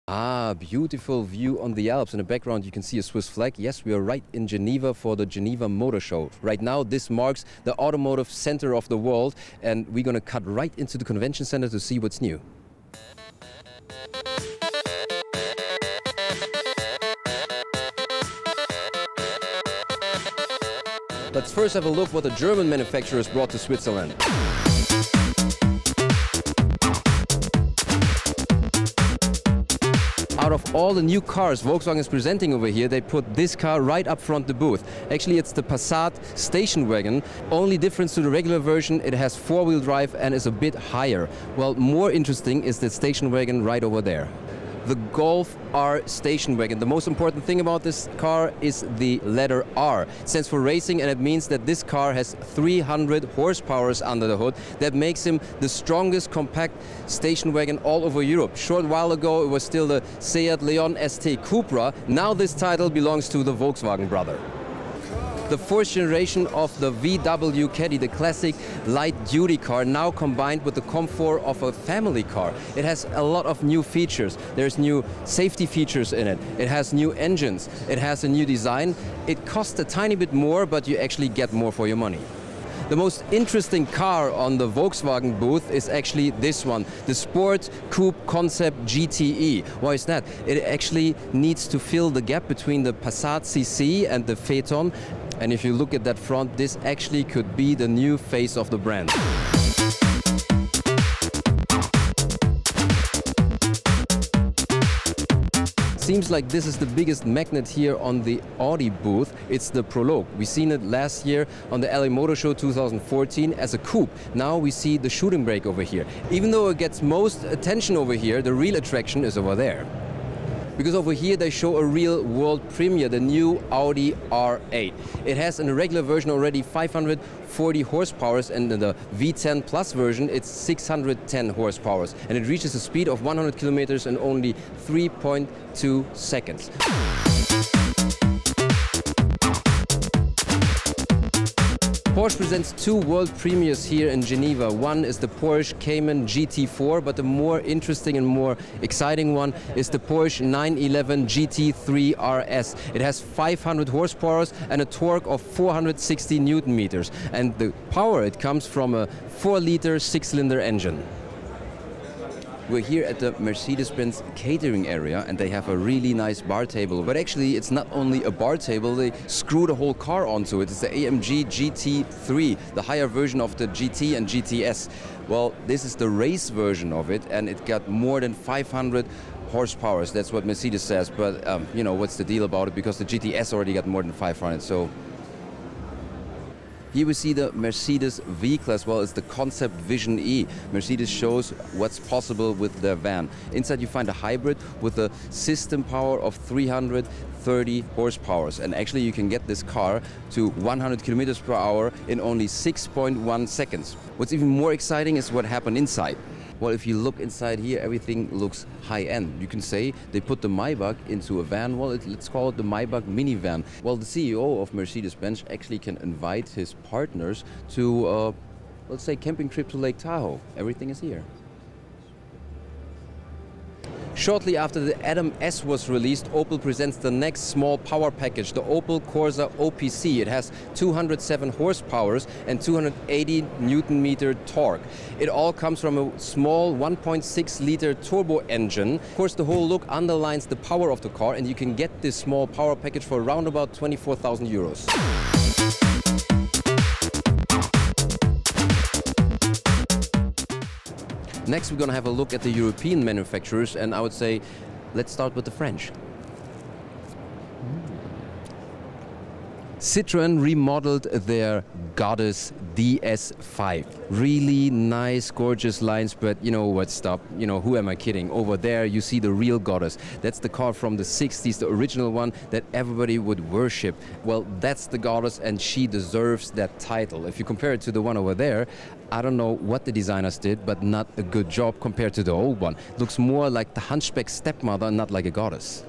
Ah, beautiful view on the Alps. In the background you can see a Swiss flag. Yes, we are right in Geneva for the Geneva Motor Show. Right now this marks the automotive center of the world, and we're going to cut right into the convention center to see what's new. Let's first have a look what the German manufacturers brought to Switzerland. Out of all the new cars Volkswagen is presenting over here, they put this car right up front the booth. Actually, it's the Passat station wagon. Only difference to the regular version, it has four-wheel drive and is a bit higher. Well, more interesting is the station wagon right over there. The Golf R station wagon. The most important thing about this car is the letter R. It stands for racing, and it means that this car has 300 horsepower under the hood. That makes him the strongest compact station wagon all over Europe. Short while ago it was still the Seat Leon ST Cupra. Now this title belongs to the Volkswagen brother. The fourth generation of the VW Caddy, the classic light-duty car, now combined with the comfort of a family car. It has a lot of new features. There's new safety features in it. It has new engines. It has a new design. It costs a tiny bit more, but you actually get more for your money. The most interesting car on the Volkswagen booth is actually this one, the Sport Coupe Concept GTE. Why is that? It actually needs to fill the gap between the Passat CC and the Phaeton. And if you look at that front, this actually could be the new face of the brand. Seems like this is the biggest magnet here on the Audi booth. It's the Prologue. We've seen it last year on the LA Motor Show 2014 as a coupe. Now we see the shooting brake over here. Even though it gets most attention over here, the real attraction is over there. Because over here they show a real world premiere, the new Audi R8. It has in the regular version already 540 horsepower, and in the V10 Plus version it's 610 horsepower. And it reaches a speed of 100 kilometers in only 3.2 seconds. Porsche presents two world premieres here in Geneva. One is the Porsche Cayman GT4, but the more interesting and more exciting one is the Porsche 911 GT3 RS. It has 500 horsepower and a torque of 460 Newton meters. And the power, it comes from a 4-liter 6-cylinder engine. We're here at the Mercedes-Benz catering area, and they have a really nice bar table. But actually it's not only a bar table, they screw the whole car onto it. It's the AMG GT3, the higher version of the GT and GTS. Well, this is the race version of it, and it got more than 500 horsepower. That's what Mercedes says, but you know, what's the deal about it? Because the GTS already got more than 500, so. Here we see the Mercedes V-Class. Well, it's the Concept Vision E. Mercedes shows what's possible with their van. Inside you find a hybrid with a system power of 330 horsepower. And actually you can get this car to 100 kilometers per hour in only 6.1 seconds. What's even more exciting is what happened inside. Well, if you look inside here, everything looks high-end. You can say they put the Maybach into a van. Well, let's call it the Maybach minivan. Well, the CEO of Mercedes-Benz actually can invite his partners to, let's say, camping trip to Lake Tahoe. Everything is here. Shortly after the Adam S was released, Opel presents the next small power package, the Opel Corsa OPC. It has 207 horsepower and 280 Newton-meter torque. It all comes from a small 1.6-liter turbo engine. Of course, the whole look underlines the power of the car, and you can get this small power package for around about 24,000 euros. Next, we're going to have a look at the European manufacturers, and I would say, let's start with the French. Citroën remodeled their Goddess DS5. Really nice, gorgeous lines, but you know what, stop. You know, who am I kidding? Over there you see the real Goddess. That's the car from the 60s, the original one that everybody would worship. Well, that's the Goddess, and she deserves that title. If you compare it to the one over there, I don't know what the designers did, but not a good job compared to the old one. It looks more like the hunchback stepmother, not like a goddess.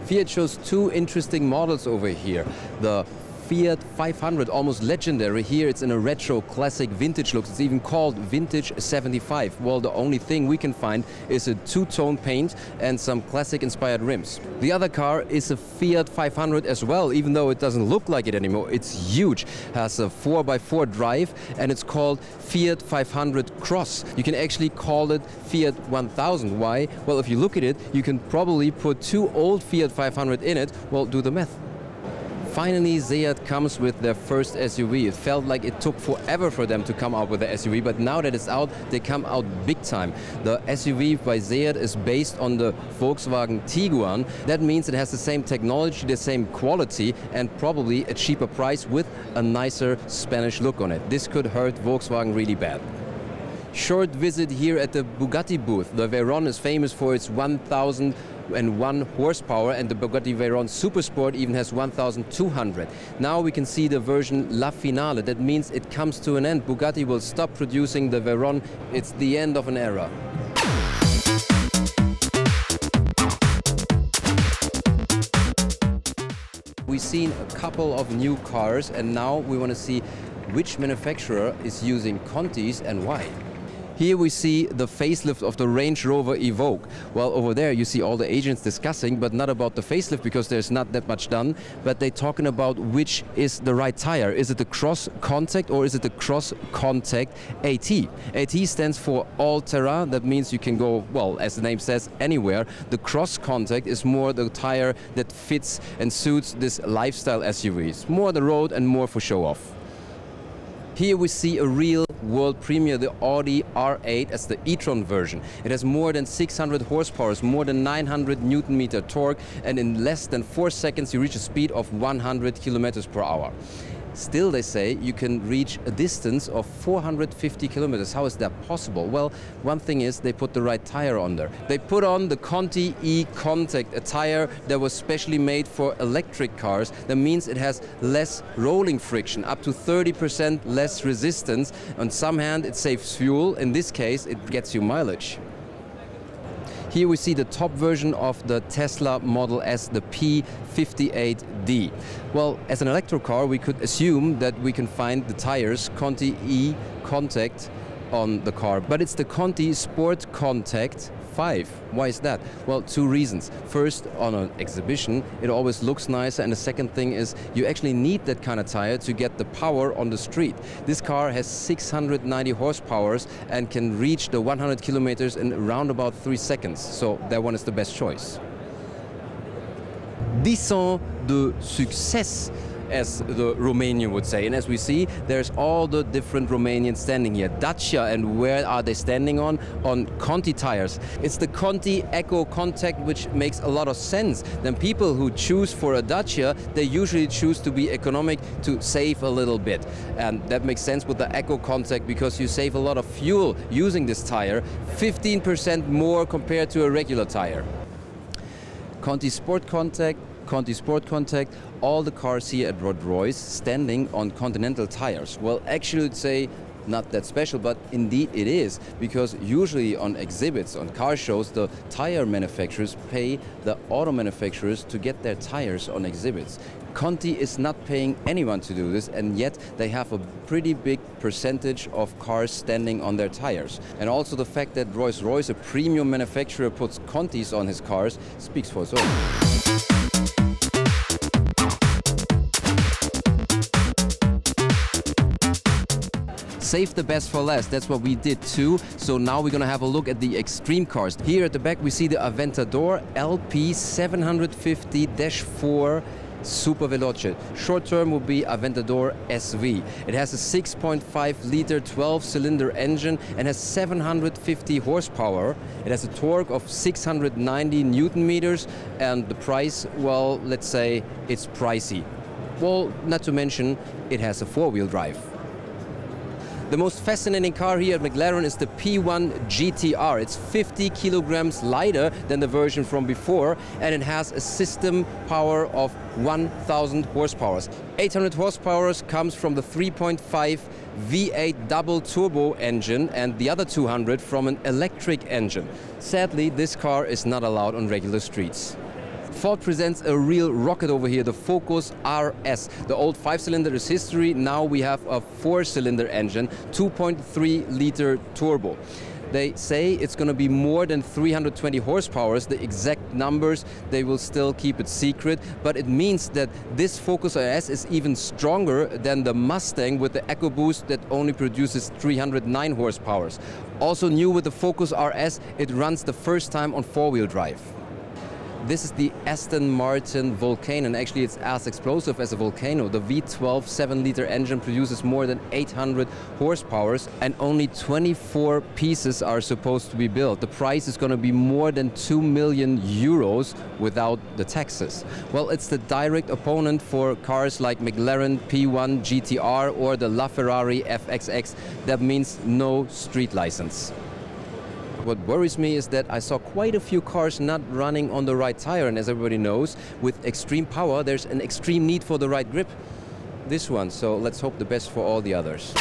Fiat shows two interesting models over here. The Fiat 500, almost legendary. Here it's in a retro classic vintage look. It's even called Vintage 75. Well, the only thing we can find is a two-tone paint and some classic inspired rims. The other car is a Fiat 500 as well, even though it doesn't look like it anymore. It's huge, has a 4x4 drive, and it's called Fiat 500 Cross. You can actually call it Fiat 1000. Why? Well, if you look at it, you can probably put two old Fiat 500 in it. Well, do the math. Finally, SEAT comes with their first SUV. It felt like it took forever for them to come out with the SUV, but now that it's out, they come out big time. The SUV by SEAT is based on the Volkswagen Tiguan. That means it has the same technology, the same quality, and probably a cheaper price with a nicer Spanish look on it. This could hurt Volkswagen really bad. Short visit here at the Bugatti booth. The Veyron is famous for its 1001 horsepower, and the Bugatti Veyron Supersport even has 1200. Now we can see the version La Finale. That means it comes to an end. Bugatti will stop producing the Veyron. It's the end of an era. We've seen a couple of new cars, and now we want to see which manufacturer is using Contis and why. Here we see the facelift of the Range Rover Evoque. Well, over there you see all the agents discussing, but not about the facelift because there's not that much done, but they're talking about which is the right tire. Is it the Cross Contact or is it the Cross Contact AT? AT stands for all-terrain. That means you can go, well, as the name says, anywhere. The Cross Contact is more the tire that fits and suits this lifestyle SUVs. More the road and more for show-off. Here we see a real world premiere, the Audi R8 as the e-tron version. It has more than 600 horsepower, more than 900 Newton-meter torque, and in less than 4 seconds you reach a speed of 100 kilometers per hour. Still, they say you can reach a distance of 450 kilometers. How is that possible? Well, one thing is they put the right tire on there. They put on the Conti E-Contact, a tire that was specially made for electric cars. That means it has less rolling friction, up to 30% less resistance. On some hand, it saves fuel. In this case, it gets you mileage. Here we see the top version of the Tesla Model S, the P58D. Well, as an electric car, we could assume that we can find the tires Conti E-Contact on the car, but it's the Conti Sport Contact 5. Why is that? Well, two reasons. First, on an exhibition, it always looks nicer, and the second thing is you actually need that kind of tire to get the power on the street. This car has 690 horsepower and can reach the 100 kilometers in around about 3 seconds, so that one is the best choice. 10 ans de succès, as the Romanian would say. And as we see, there's all the different Romanians standing here. Dacia, and where are they standing on? On Conti tires. It's the Conti Eco Contact, which makes a lot of sense. Then people who choose for a Dacia, they usually choose to be economic to save a little bit. And that makes sense with the Eco Contact because you save a lot of fuel using this tire, 15% more compared to a regular tire. Conti Sport Contact, Conti Sport Contact, all the cars here at Rolls-Royce standing on Continental tires. Well, actually I'd say not that special, but indeed it is, because usually on exhibits, on car shows, the tire manufacturers pay the auto manufacturers to get their tires on exhibits. Conti is not paying anyone to do this, and yet they have a pretty big percentage of cars standing on their tires. And also the fact that Rolls-Royce, a premium manufacturer, puts Contis on his cars speaks for itself. Save the best for last. That's what we did too. So now we're gonna have a look at the extreme cars. Here at the back we see the Aventador LP 750-4 Super Veloce. Short term will be Aventador SV. It has a 6.5 liter 12-cylinder engine and has 750 horsepower. It has a torque of 690 Newton meters, and the price, well, let's say it's pricey. Well, not to mention it has a four-wheel drive. The most fascinating car here at McLaren is the P1 GTR. It's 50 kilograms lighter than the version from before, and it has a system power of 1000 horsepower. 800 horsepower comes from the 3.5 V8 double turbo engine and the other 200 from an electric engine. Sadly, this car is not allowed on regular streets. Ford presents a real rocket over here, the Focus RS. The old 5-cylinder is history. Now we have a 4-cylinder engine, 2.3-liter turbo. They say it's going to be more than 320 horsepower. The exact numbers, they will still keep it secret, but it means that this Focus RS is even stronger than the Mustang with the EcoBoost that only produces 309 horsepower. Also new with the Focus RS, it runs the first time on 4-wheel drive. This is the Aston Martin Volcano, and actually it's as explosive as a Volcano. The V12 7-liter engine produces more than 800 horsepower, and only 24 pieces are supposed to be built. The price is going to be more than 2 million euros without the taxes. Well, it's the direct opponent for cars like McLaren P1 GTR or the LaFerrari FXX. That means no street license. What worries me is that I saw quite a few cars not running on the right tire, and as everybody knows, with extreme power there's an extreme need for the right grip. This one, so let's hope the best for all the others.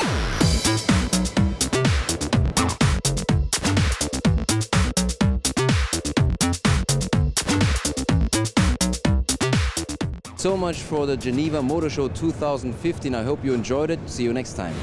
So much for the Geneva Motor Show 2015. I hope you enjoyed it. See you next time.